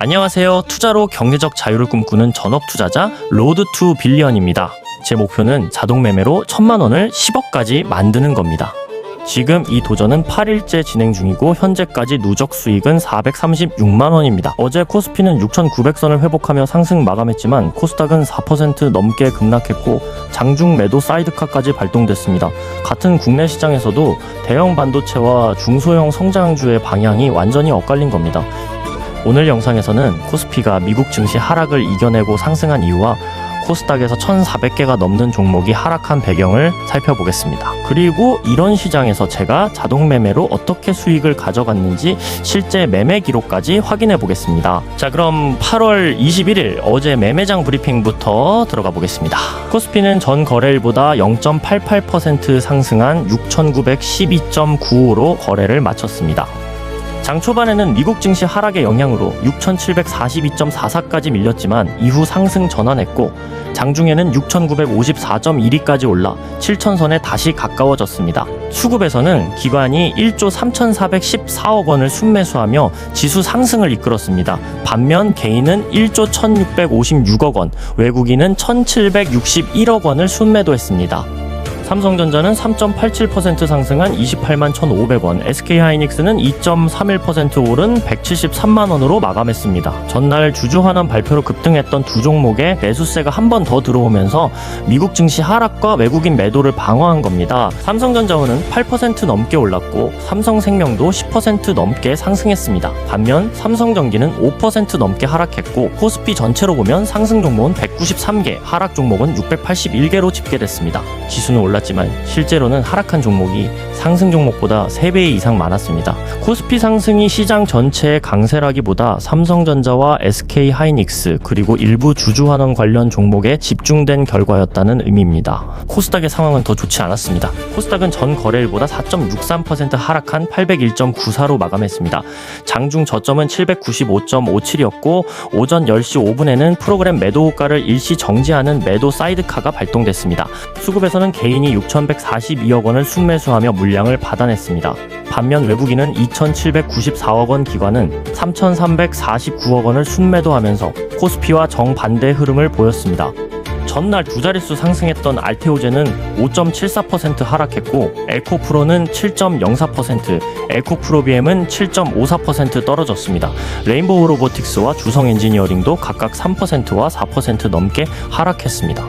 안녕하세요. 투자로 경제적 자유를 꿈꾸는 전업 투자자 로드 투 빌리언입니다. 제 목표는 자동 매매로 1000만 원을 10억까지 만드는 겁니다. 지금 이 도전은 8일째 진행 중이고 현재까지 누적 수익은 436만 원입니다. 어제 코스피는 6,900선을 회복하며 상승 마감했지만 코스닥은 4% 넘게 급락했고 장중 매도 사이드카까지 발동됐습니다. 같은 국내 시장에서도 대형 반도체와 중소형 성장주의 방향이 완전히 엇갈린 겁니다. 오늘 영상에서는 코스피가 미국 증시 하락을 이겨내고 상승한 이유와 코스닥에서 1,400개가 넘는 종목이 하락한 배경을 살펴보겠습니다. 그리고 이런 시장에서 제가 자동 매매로 어떻게 수익을 가져갔는지 실제 매매 기록까지 확인해 보겠습니다. 자, 그럼 8월 21일 어제 매매장 브리핑부터 들어가 보겠습니다. 코스피는 전 거래일보다 0.88% 상승한 6,912.95로 거래를 마쳤습니다. 장 초반에는 미국 증시 하락의 영향으로 6,742.44까지 밀렸지만 이후 상승 전환했고 장중에는 6,954.12까지 올라 7,000선에 다시 가까워졌습니다. 수급에서는 기관이 1조 3,414억 원을 순매수하며 지수 상승을 이끌었습니다. 반면 개인은 1조 1,656억 원, 외국인은 1,761억 원을 순매도했습니다. 삼성전자는 3.87% 상승한 28만 1,500원, SK하이닉스는 2.31% 오른 173만 원으로 마감했습니다. 전날 주주환원 발표로 급등했던 두 종목에 매수세가 한 번 더 들어오면서 미국 증시 하락과 외국인 매도를 방어한 겁니다. 삼성전자는 8% 넘게 올랐고 삼성생명도 10% 넘게 상승했습니다. 반면 삼성전기는 5% 넘게 하락했고 코스피 전체로 보면 상승 종목은 193개, 하락 종목은 681개로 집계됐습니다. 지수는 올랐지만 실제로는 하락한 종목이 상승 종목보다 3배 이상 많았습니다. 코스피 상승이 시장 전체의 강세라기보다 삼성전자와 SK하이닉스 그리고 일부 주주환원 관련 종목에 집중된 결과였다는 의미입니다. 코스닥의 상황은 더 좋지 않았습니다. 코스닥은 전 거래일보다 4.63% 하락한 801.94로 마감했습니다. 장중 저점은 795.57이었고 오전 10시 5분에는 프로그램 매도 호가를 일시 정지하는 매도 사이드카가 발동됐습니다. 수급에서는 개인이 6,142억 원을 순매수하며 물량을 받아냈습니다. 반면 외국인은 2,794억 원, 기관은 3,349억 원을 순매도하면서 코스피와 정반대 흐름을 보였습니다. 전날 두 자릿수 상승했던 알테오제는 5.74% 하락했고 에코프로는 7.04%, 에코프로비엠은 7.54% 떨어졌습니다. 레인보우 로보틱스와 주성 엔지니어링도 각각 3%와 4% 넘게 하락했습니다.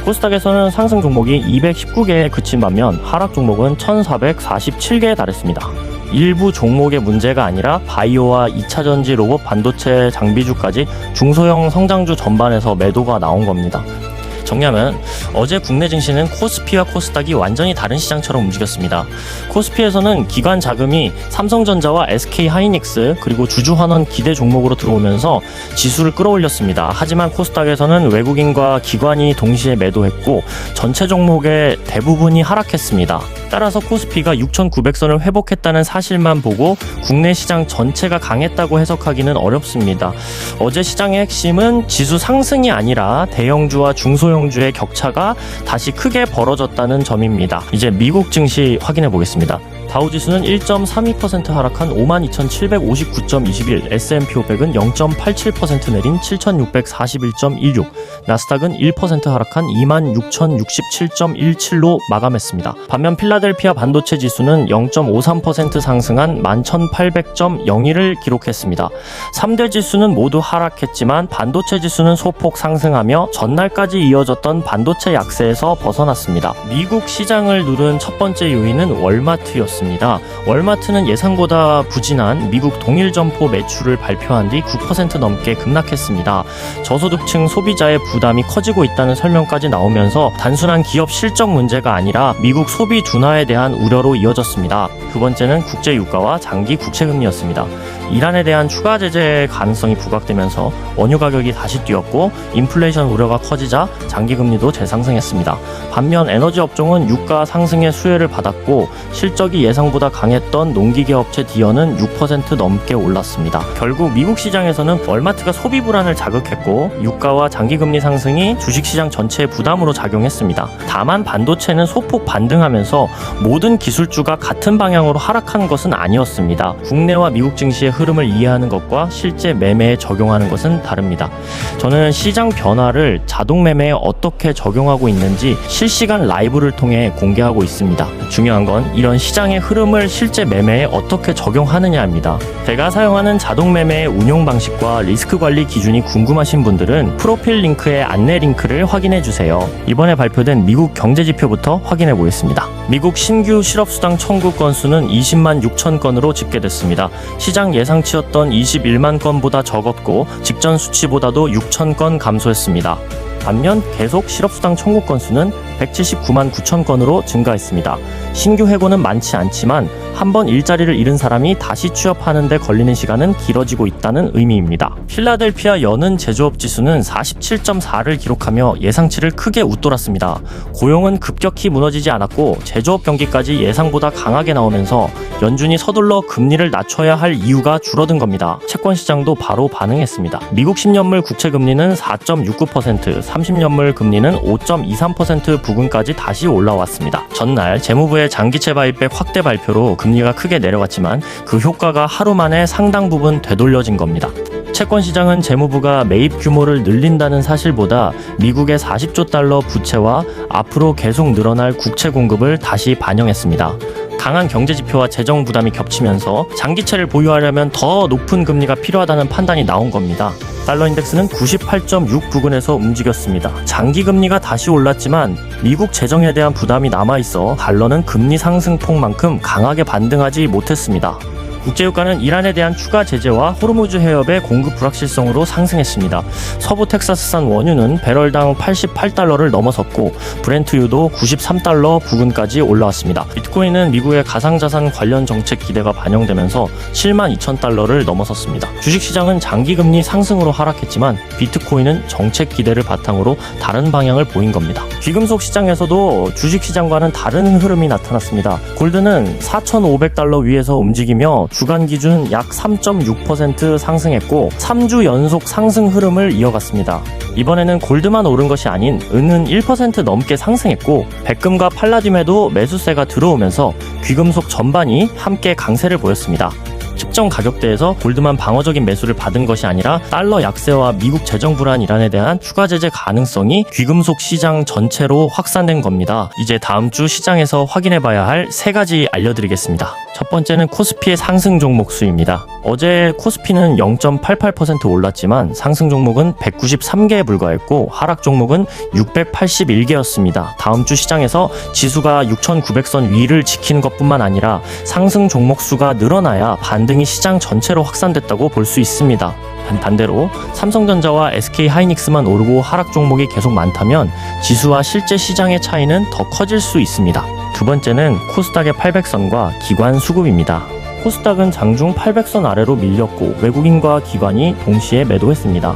코스닥에서는 상승 종목이 219개에 그친 반면 하락 종목은 1,447개에 달했습니다. 일부 종목의 문제가 아니라 바이오와 2차전지 로봇 반도체 장비주까지 중소형 성장주 전반에서 매도가 나온 겁니다. 정리하면 어제 국내 증시는 코스피와 코스닥이 완전히 다른 시장처럼 움직였습니다. 코스피에서는 기관 자금이 삼성전자와 SK하이닉스 그리고 주주환원 기대 종목으로 들어오면서 지수를 끌어올렸습니다. 하지만 코스닥에서는 외국인과 기관이 동시에 매도했고 전체 종목의 대부분이 하락했습니다. 따라서 코스피가 6,900선을 회복했다는 사실만 보고 국내 시장 전체가 강했다고 해석하기는 어렵습니다. 어제 시장의 핵심은 지수 상승이 아니라 대형주와 중소형주의 격차가 다시 크게 벌어졌다는 점입니다. 이제 미국 증시 확인해 보겠습니다. 다우지수는 1.32% 하락한 52,759.21, S&P 500은 0.87% 내린 7,641.16, 나스닥은 1% 하락한 26,067.17로 마감했습니다. 반면 필라델피아 반도체 지수는 0.53% 상승한 11,800.01을 기록했습니다. 3대 지수는 모두 하락했지만 반도체 지수는 소폭 상승하며 전날까지 이어졌던 반도체 약세에서 벗어났습니다. 미국 시장을 누른 첫 번째 요인은 월마트였습니다. 월마트는 예상보다 부진한 미국 동일 점포 매출을 발표한 뒤 9% 넘게 급락했습니다. 저소득층 소비자의 부담이 커지고 있다는 설명까지 나오면서 단순한 기업 실적 문제가 아니라 미국 소비 둔화에 대한 우려로 이어졌습니다. 두 번째는 국제 유가와 장기 국채금리였습니다. 이란에 대한 추가 제재 가능성이 부각되면서 원유 가격이 다시 뛰었고 인플레이션 우려가 커지자 장기 금리도 재상승했습니다. 반면 에너지 업종은 유가 상승의 수혜를 받았고 실적이 예상보다 강했던 농기계 업체 디어는 6% 넘게 올랐습니다. 결국 미국 시장에서는 월마트가 소비 불안을 자극했고 유가와 장기금리 상승이 주식시장 전체에 부담으로 작용했습니다. 다만 반도체는 소폭 반등하면서 모든 기술주가 같은 방향으로 하락하는 것은 아니었습니다. 국내와 미국 증시의 흐름을 이해하는 것과 실제 매매에 적용하는 것은 다릅니다. 저는 시장 변화를 자동 매매에 어떻게 적용하고 있는지 실시간 라이브를 통해 공개하고 있습니다. 중요한 건 이런 시장의 흐름을 실제 매매에 어떻게 적용하느냐입니다. 제가 사용하는 자동 매매의 운용 방식과 리스크 관리 기준이 궁금하신 분들은 프로필 링크의 안내 링크를 확인해 주세요. 이번에 발표된 미국 경제 지표부터 확인해 보겠습니다. 미국 신규 실업수당 청구 건수는 20만 6천 건으로 집계됐습니다. 시장 예상치였던 21만 건보다 적었고 직전 수치보다도 6천 건 감소했습니다. 반면 계속 실업수당 청구 건수는 179만 9천 건으로 증가했습니다. 신규 해고는 많지 않지만 한번 일자리를 잃은 사람이 다시 취업하는 데 걸리는 시간은 길어지고 있다는 의미입니다. 필라델피아 여는 제조업 지수는 47.4를 기록하며 예상치를 크게 웃돌았습니다. 고용은 급격히 무너지지 않았고 제조업 경기까지 예상보다 강하게 나오면서 연준이 서둘러 금리를 낮춰야 할 이유가 줄어든 겁니다. 채권 시장도 바로 반응했습니다. 미국 10년물 국채 금리는 4.69%, 30년물 금리는 5.23% 부근까지 다시 올라왔습니다. 전날 재무부의 장기채 발익백 확대 발표로 금리가 크게 내려갔지만 그 효과가 하루 만에 상당 부분 되돌려진 겁니다. 채권 시장은 재무부가 매입 규모를 늘린다는 사실보다 미국의 40조 달러 부채와 앞으로 계속 늘어날 국채 공급을 다시 반영했습니다. 강한 경제 지표와 재정 부담이 겹치면서 장기채를 보유하려면 더 높은 금리가 필요하다는 판단이 나온 겁니다. 달러 인덱스는 98.6 부근에서 움직였습니다. 장기 금리가 다시 올랐지만 미국 재정에 대한 부담이 남아있어 달러는 금리 상승폭만큼 강하게 반등하지 못했습니다. 국제유가는 이란에 대한 추가 제재와 호르무즈 해협의 공급 불확실성으로 상승했습니다. 서부 텍사스산 원유는 배럴당 88달러를 넘어섰고 브렌트유도 93달러 부근까지 올라왔습니다. 비트코인은 미국의 가상자산 관련 정책 기대가 반영되면서 72,000달러를 넘어섰습니다. 주식시장은 장기금리 상승으로 하락했지만 비트코인은 정책 기대를 바탕으로 다른 방향을 보인 겁니다. 귀금속 시장에서도 주식시장과는 다른 흐름이 나타났습니다. 골드는 4,500달러 위에서 움직이며 주간 기준 약 3.6% 상승했고 3주 연속 상승 흐름을 이어갔습니다. 이번에는 골드만 오른 것이 아닌 은은 1% 넘게 상승했고 백금과 팔라듐에도 매수세가 들어오면서 귀금속 전반이 함께 강세를 보였습니다. 특정 가격대에서 골드만 방어적인 매수를 받은 것이 아니라 달러 약세와 미국 재정 불안 이란에 대한 추가 제재 가능성이 귀금속 시장 전체로 확산된 겁니다. 이제 다음 주 시장에서 확인해봐야 할 3가지 알려드리겠습니다. 첫 번째는 코스피의 상승 종목 수입니다. 어제 코스피는 0.88% 올랐지만 상승 종목은 193개에 불과했고 하락 종목은 681개였습니다. 다음 주 시장에서 지수가 6,900선 위를 지키는 것뿐만 아니라 상승 종목 수가 늘어나야 반등이 시장 전체로 확산됐다고 볼 수 있습니다. 반대로 삼성전자와 SK하이닉스만 오르고 하락 종목이 계속 많다면 지수와 실제 시장의 차이는 더 커질 수 있습니다. 두 번째는 코스닥의 800선과 기관 수급입니다. 코스닥은 장중 800선 아래로 밀렸고 외국인과 기관이 동시에 매도했습니다.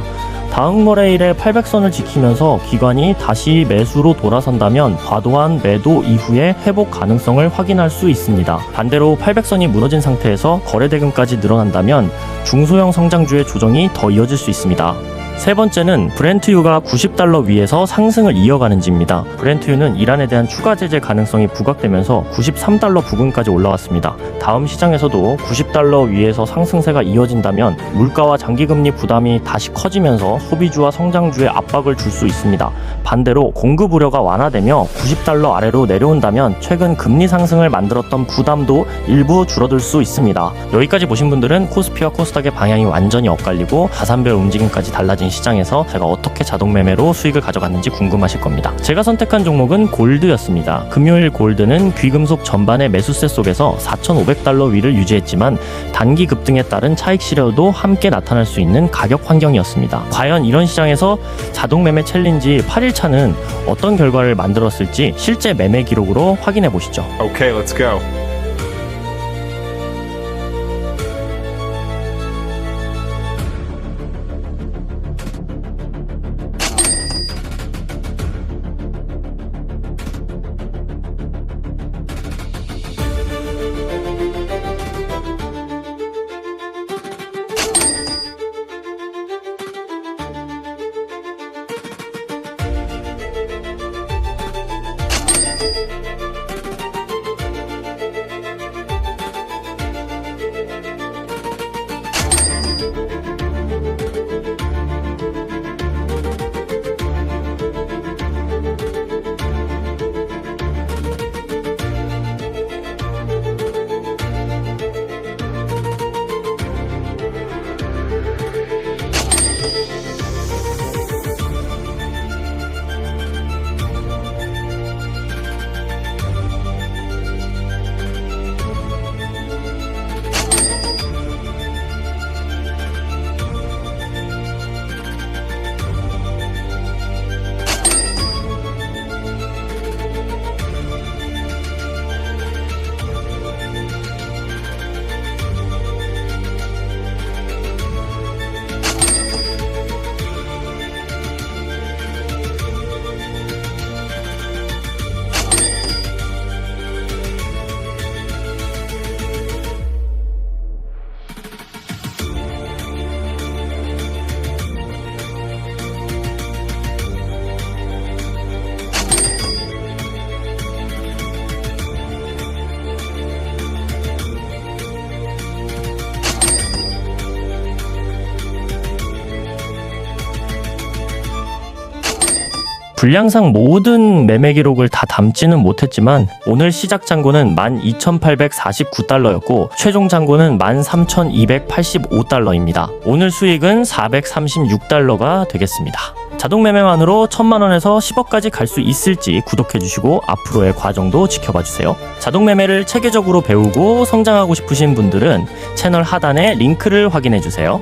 다음 거래일에 800선을 지키면서 기관이 다시 매수로 돌아선다면 과도한 매도 이후에 회복 가능성을 확인할 수 있습니다. 반대로 800선이 무너진 상태에서 거래 대금까지 늘어난다면 중소형 성장주의 조정이 더 이어질 수 있습니다. 세 번째는 브렌트유가 90달러 위에서 상승을 이어가는지입니다. 브렌트유는 이란에 대한 추가 제재 가능성이 부각되면서 93달러 부근까지 올라왔습니다. 다음 시장에서도 90달러 위에서 상승세가 이어진다면 물가와 장기금리 부담이 다시 커지면서 소비주와 성장주에 압박을 줄 수 있습니다. 반대로 공급 우려가 완화되며 90달러 아래로 내려온다면 최근 금리 상승을 만들었던 부담도 일부 줄어들 수 있습니다. 여기까지 보신 분들은 코스피와 코스닥의 방향이 완전히 엇갈리고 가산별 움직임까지 달라진 시장에서 제가 어떻게 자동 매매로 수익을 가져갔는지 궁금하실 겁니다. 제가 선택한 종목은 골드였습니다. 금요일 골드는 귀금속 전반의 매수세 속에서 4,500달러 위를 유지했지만 단기 급등에 따른 차익 실현도 함께 나타날 수 있는 가격 환경이었습니다. 과연 이런 시장에서 자동 매매 챌린지 8일차는 어떤 결과를 만들었을지 실제 매매 기록으로 확인해 보시죠. Okay, let's go. 분량상 모든 매매 기록을 다 담지는 못했지만 오늘 시작 잔고는 12,849달러였고 최종 잔고는 13,285달러입니다. 오늘 수익은 436달러가 되겠습니다. 자동 매매만으로 1,000만원에서 10억까지 갈 수 있을지 구독해주시고 앞으로의 과정도 지켜봐주세요. 자동 매매를 체계적으로 배우고 성장하고 싶으신 분들은 채널 하단에 링크를 확인해주세요.